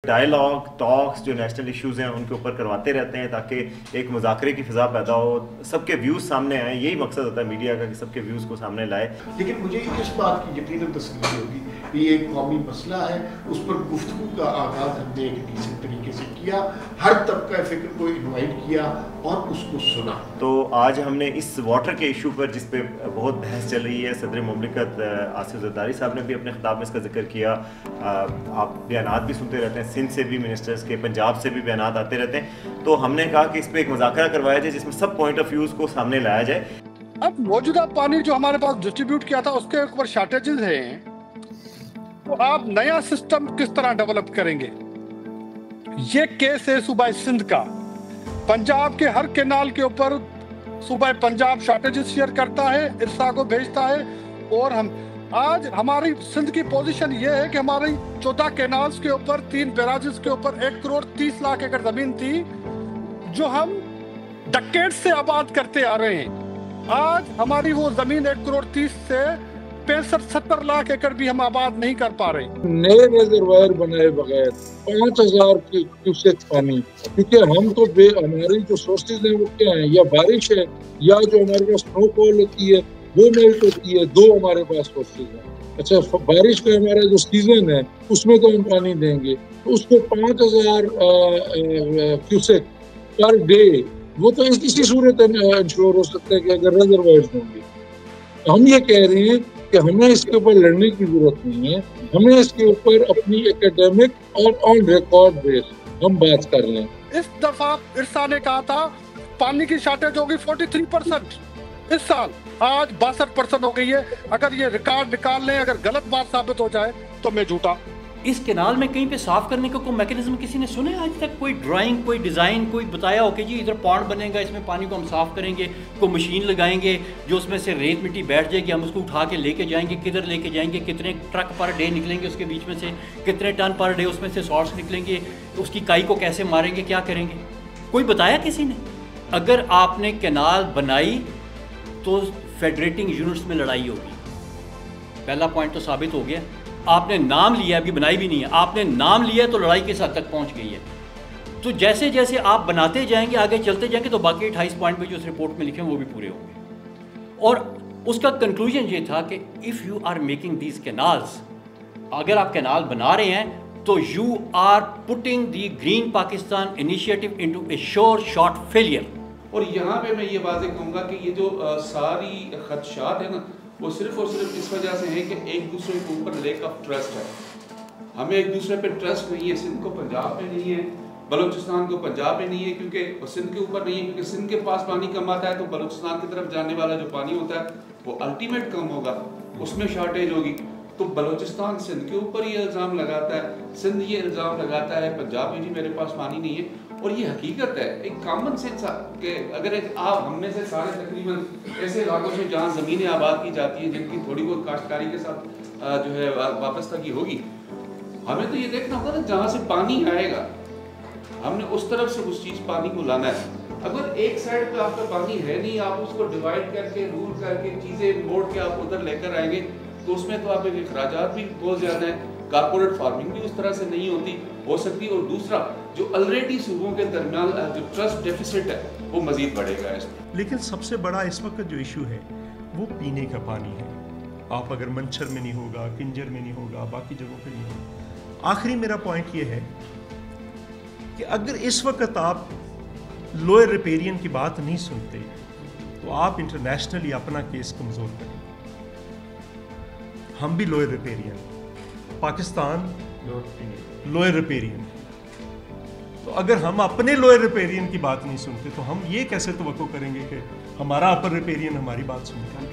Dialogue ٹاکس جو national issues ہیں ان کے اوپر کرواتے رہتے ہیں تاکہ ایک مذاکرے کی فضا پیدا ہو, سب کے ویوز سامنے آئیں. یہی مقصد ہوتا ہے میڈیا کا کہ سب کے ویوز کو سامنے لائے. لیکن مجھے اس بات کی یقیناً تسلی ہوگی کہ یہ ایک قومی مسئلہ ہے, اس پر گفتگو کا آغاز ہم نے ایک ڈیسنٹ طریقے سے کیا, ہر طبقہ فکر کو انوائٹ کیا اور اس کو سنا. تو آج ہم نے اس واٹر کے ایشو پر جس پہ بہت بحث چل رہی ہے, صدر مملکت آصف زرداری صاحب نے بھی اپنے خطاب میں اس کا ذکر کیا. آپ بیانات بھی سنتے رہتے ہیں, سندھ سے بھی منسٹرز کے, پنجاب سے بھی بیانات آتے رہتے ہیں. تو ہم نے کہا کہ اس پہ ایک مذاکرہ کروایا جائے جس میں سب پوائنٹ آف ویوز کو سامنے لایا جائے. اب موجودہ پانی جو ہمارے پاس ڈسٹریبیوٹ کیا تھا اس کے اوپر شارٹیجز ہیں, تو آپ نیا سسٹم کس طرح ڈیولپ کریں گے؟ یہ کیس ہے صوبہ سندھ کا. پنجاب کے ہر کینال کے اوپر صوبہ پنجاب شارٹیجز شیئر کرتا ہے, ارسا کو بھیجتا ہے. اور آج ہماری سندھ کی پوزیشن یہ ہے کہ ہماری 14 کینالز کے اوپر 3 بیراجز کے اوپر 1,30,00,000 ایکڑ زمین تھی جو ہم ڈکیٹ سے آباد کرتے آ رہے ہیں. آج ہماری وہ زمین 1,30,00,000 سے 65-70 لاکھ ایکڑ بھی ہم آباد نہیں کر پا رہے. نئے ریزروائر بنائے بغیر 5,000 کیوسیک پانی, کیونکہ ہم تو ہماری جو سورسز ہیں وہ کیا ہیں, یا بارش ہے یا جو ہمارے پاس سنو فال ہوتی ہے وہ میلٹ ہوتی ہے. 2 ہمارے پاس سورسز ہیں. اچھا, بارش کا ہمارا جو سیزن ہے اس میں تو ہم پانی دیں گے, تو اس کو 5,000 کیوسیک پر ڈے وہ تو اسی صورت میں انشور ہو سکتا ہے کہ اگر ریزروائرز ہوں گے. ہم یہ کہہ رہے ہیں کہ ہمیں اس کے اوپر لڑنے کی ضرورت نہیں ہے, ہمیں اس کے اوپر اپنی ایکیڈیمک اور آن ریکارڈ بیس ہم بات کر لیں. اس دفعہ ارسا نے کہا تھا پانی کی شارٹیج ہوگی 43%, اس سال آج 62% ہو گئی ہے. اگر یہ ریکارڈ نکال لیں, اگر غلط بات ثابت ہو جائے تو میں جھوٹا. اس کینال میں کہیں پہ صاف کرنے کا کوئی میکینزم کسی نے سنے آج تک؟ کوئی ڈرائنگ, کوئی ڈیزائن, کوئی بتایا ہو کہ جی ادھر پانڈ بنے گا, اس میں پانی کو ہم صاف کریں گے, کوئی مشین لگائیں گے جو اس میں سے ریت مٹی بیٹھ جائے گی, ہم اس کو اٹھا کے لے کے جائیں گے, کدھر لے کے جائیں گے, کتنے ٹرک پر ڈے نکلیں گے اس کے بیچ میں سے, کتنے ٹن پر ڈے اس میں سے سالٹس نکلیں گے, اس کی کائی کو کیسے ماریں گے, کیا کریں گے؟ کوئی بتایا کسی نے؟ اگر آپ نے کینال بنائی تو فیڈریٹنگ یونٹس میں لڑائی ہوگی. پہلا پوائنٹ تو ثابت ہو گیا. آپ نے نام لیا, ابھی بنائی بھی نہیں ہے, آپ نے نام لیا تو لڑائی کس حد تک پہنچ گئی ہے. تو جیسے جیسے آپ بناتے جائیں گے, آگے چلتے جائیں گے, تو باقی 28 پوائنٹ بھی جو اس رپورٹ میں لکھے ہیں وہ بھی پورے ہوں گے. اور اس کا کنکلوژن یہ تھا کہ if you are making these canals, اگر آپ کینال بنا رہے ہیں تو you are putting the green Pakistan initiative into a sure short failure. اور یہاں پہ میں یہ واضح کہوں گا کہ یہ جو ساری خدشات ہیں نا, وہ صرف اور صرف اس وجہ سے ہیں کہ ایک دوسرے کے اوپر لیک آف ٹرسٹ ہے. ہمیں ایک دوسرے پہ ٹرسٹ نہیں ہے. سندھ کو پنجاب پہ نہیں ہے, بلوچستان کو پنجاب پہ نہیں ہے, کیونکہ سندھ کے اوپر نہیں ہے, کیونکہ سندھ کے پاس پانی کم آتا ہے تو بلوچستان کی طرف جانے والا جو پانی ہوتا ہے وہ الٹیمیٹ کم ہوگا, اس میں شارٹیج ہوگی. تو بلوچستان سندھ کے اوپر یہ الزام لگاتا ہے, سندھ یہ الزام لگاتا ہے پنجاب میں جی میرے پاس پانی نہیں ہے. اور یہ حقیقت ہے, ایک کامن سینس کہ اگر آپ ہم میں سے سارے تقریباً ایسے علاقوں سے جہاں زمینیں آباد کی جاتی ہیں جن کی تھوڑی بہت کاشتکاری کے ساتھ جو ہے وابستگی ہوگی, ہمیں تو یہ دیکھنا ہوگا نا جہاں سے پانی آئے گا ہم نے اس طرف سے اس چیز پانی کو لانا ہے. اگر ایک سائڈ پہ آپ کا پانی ہے نہیں, آپ اس کو ڈیوائڈ کر کے رول کر کے چیزیں موڑ کے آپ ادھر لے کر آئیں گے تو اس میں تو آپ کے اخراجات بھی بہت زیادہ ہیں, کارپوریٹ فارمنگ بھی اس طرح سے نہیں ہوتی ہو سکتی. اور دوسرا جو آلریڈی صوبوں کے درمیان جو ٹرسٹ ڈیفیسٹ ہے وہ مزید بڑھے گا اس میں. لیکن سب سے بڑا اس وقت جو ایشو ہے وہ پینے کا پانی ہے. آپ اگر منچھر میں نہیں ہوگا, کنجر میں نہیں ہوگا, باقی جگہوں پہ نہیں ہوگا. آخری میرا پوائنٹ یہ ہے کہ اگر اس وقت آپ لوئر ریپیرین کی بات نہیں سنتے تو آپ انٹرنیشنلی اپنا کیس کمزور کریں. ہم بھی لوئر ریپیرین, پاکستان لوئر ریپیرین. تو اگر ہم اپنے لوئر ریپیرین کی بات نہیں سنتے تو ہم یہ کیسے توقع کریں گے کہ ہمارا اپر ریپیرین ہماری بات سنے.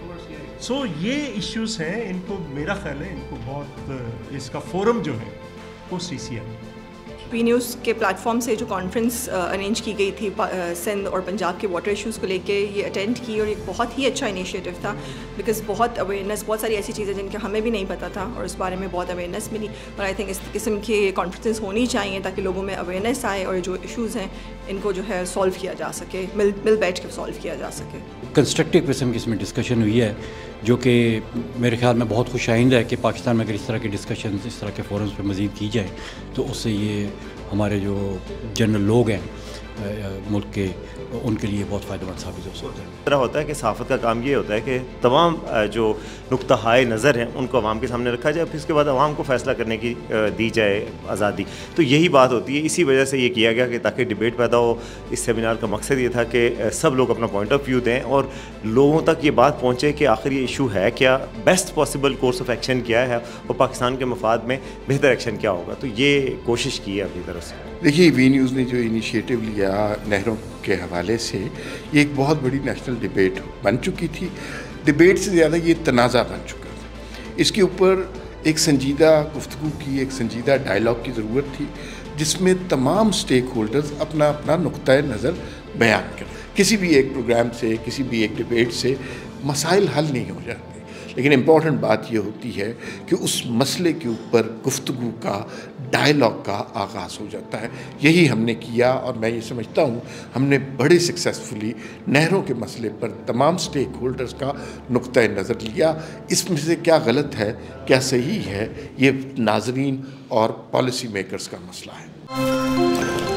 سو یہ ایشوز ہیں, ان کو میرا خیال ہے ان کو بہت, اس کا فورم جو ہے وہ CCM. پی نیوز کے پلیٹ فارم سے جو کانفرنس ارینج کی گئی تھی سندھ اور پنجاب کے واٹر ایشوز کو لے کے, یہ اٹینڈ کی اور ایک بہت ہی اچھا انیشیٹو تھا, بیکاز بہت اویئرنیس, بہت ساری ایسی چیزیں جن کے ہمیں بھی نہیں پتہ تھا اور اس بارے میں بہت اویئرنیس ملی. اور آئی تھنک اس قسم کی کانفرنسز ہونی چاہیے تاکہ لوگوں میں اویئرنیس آئے اور جو ایشوز ہیں ان کو جو ہے سالو کیا جا سکے, مل بیٹھ کے سالو کیا جا سکے. کنسٹرکٹیو قسم کی اس میں ڈسکشن ہوئی ہے جو کہ میرے خیال میں بہت خوش آئندہ ہے کہ پاکستان میں اگر اس طرح کے ڈسکشنز اس طرح کے فورمز پہ مزید کی جائیں تو اس سے یہ ہمارے جو جنرل لوگ ہیں ملک کے ان کے لیے بہت فائدہ مند ثابت ہو سکتا ہے. طرح ہوتا ہے کہ صحافت کا کام یہ ہوتا ہے کہ تمام جو نقطہ ہائے نظر ہیں ان کو عوام کے سامنے رکھا جائے، پھر اس کے بعد عوام کو فیصلہ کرنے کی دی جائے آزادی. تو یہی بات ہوتی ہے، اسی وجہ سے یہ کیا گیا کہ تاکہ ڈبیٹ پیدا ہو. اس سیمینار کا مقصد یہ تھا کہ سب لوگ اپنا پوائنٹ آف ویو دیں اور لوگوں تک یہ بات پہنچے کہ آخر یہ ایشو ہے کیا، best possible course of action کیا ہے اور پاکستان کے مفاد میں بہتر ایکشن کیا ہوگا. تو یہ کوشش کی ہے اپنی طرف سے. دیکھیے وی نیوز نے جو انیشیٹو لیا نہروں کے حوالے سے، یہ ایک بہت بڑی نیشنل ڈبیٹ بن چکی تھی. ڈبیٹ سے زیادہ یہ تنازع بن چکا تھا. اس کے اوپر ایک سنجیدہ گفتگو کی، ایک سنجیدہ ڈائلاگ کی ضرورت تھی جس میں تمام سٹیک ہولڈرز اپنا اپنا نقطۂ نظر بیان کریں. کسی بھی ایک پروگرام سے، کسی بھی ایک ڈبیٹ سے مسائل حل نہیں ہو جاتے، لیکن امپورٹنٹ بات یہ ہوتی ہے کہ اس مسئلے کے اوپر گفتگو کا، ڈائلاگ کا آغاز ہو جاتا ہے. یہی ہم نے کیا اور میں یہ سمجھتا ہوں ہم نے بڑے سکسیسفلی نہروں کے مسئلے پر تمام سٹیک ہولڈرز کا نقطۂ نظر لیا. اس میں سے کیا غلط ہے، کیا صحیح ہے، یہ ناظرین اور پالیسی میکرز کا مسئلہ ہے.